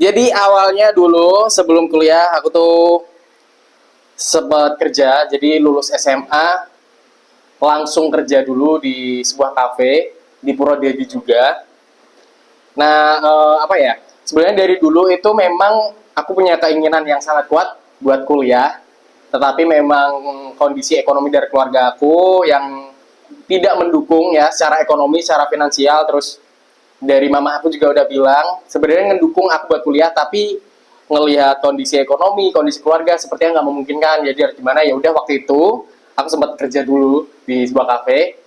Jadi awalnya dulu sebelum kuliah aku tuh sempat kerja, jadi lulus SMA langsung kerja dulu di sebuah kafe di Purwodadi juga. Nah, apa ya? Sebenarnya dari dulu itu memang aku punya keinginan yang sangat kuat buat kuliah, tetapi memang kondisi ekonomi dari keluarga aku yang tidak mendukung ya secara ekonomi, secara finansial, terus dari mama aku juga udah bilang sebenarnya ngedukung aku buat kuliah, tapi ngelihat kondisi ekonomi, kondisi keluarga sepertinya nggak memungkinkan. Jadi harus gimana, ya udah waktu itu aku sempat kerja dulu di sebuah kafe.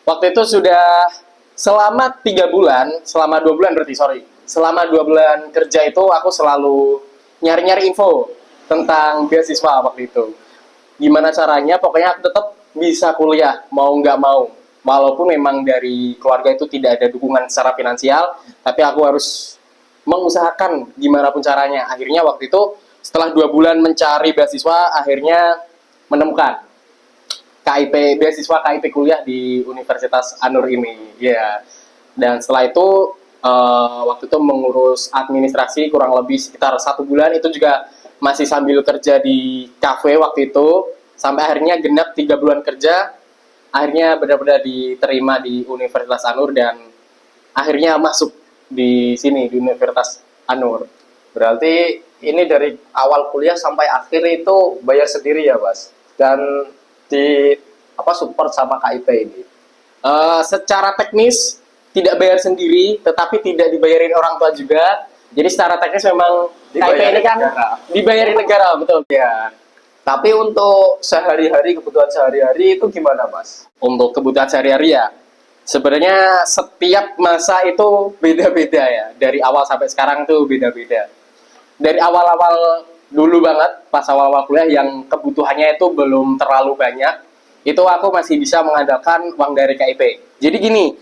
Waktu itu sudah selama 3 bulan, selama 2 bulan berarti, sorry. Selama 2 bulan kerja itu aku selalu nyari-nyari info tentang beasiswa waktu itu. Gimana caranya, pokoknya aku tetap bisa kuliah, mau nggak mau. Walaupun memang dari keluarga itu tidak ada dukungan secara finansial, tapi aku harus mengusahakan gimana pun caranya. Akhirnya waktu itu setelah 2 bulan mencari beasiswa, akhirnya menemukan KIP, beasiswa KIP kuliah di Universitas Anur ini. Ya. Yeah. Dan setelah itu waktu itu mengurus administrasi kurang lebih sekitar 1 bulan, itu juga masih sambil kerja di kafe waktu itu, sampai akhirnya genap 3 bulan kerja, akhirnya benar-benar diterima di Universitas Anur dan akhirnya masuk di sini di Universitas Anur. Berarti ini dari awal kuliah sampai akhir itu bayar sendiri ya, Mas? Dan di support sama KIP ini. Secara teknis tidak bayar sendiri, tetapi tidak dibayarin orang tua juga. Jadi secara teknis memang KIP ini kan negara. Dibayarin negara, betul ya. Tapi untuk sehari-hari, kebutuhan sehari-hari itu gimana, Mas? Untuk kebutuhan sehari-hari ya, sebenarnya setiap masa itu beda-beda ya. Dari awal sampai sekarang itu beda-beda. Dari awal-awal dulu banget, pas awal-awal kuliah yang kebutuhannya itu belum terlalu banyak, itu aku masih bisa mengandalkan uang dari KIP. Jadi gini,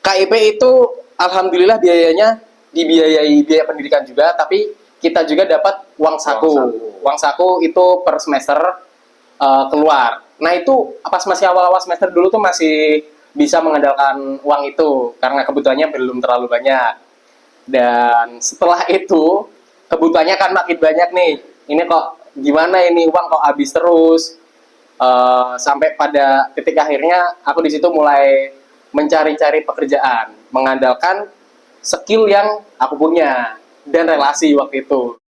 KIP itu alhamdulillah biayanya dibiayai biaya pendidikan juga, tapi kita juga dapat uang saku. Uang saku itu per semester keluar. Nah itu pas masih awal-awal semester dulu tuh masih bisa mengandalkan uang itu karena kebutuhannya belum terlalu banyak. Dan setelah itu kebutuhannya kan makin banyak nih. Ini kok gimana ini uang kok habis terus. Sampai pada titik akhirnya aku di situ mulai mencari-cari pekerjaan, mengandalkan skill yang aku punya dan relasi waktu itu.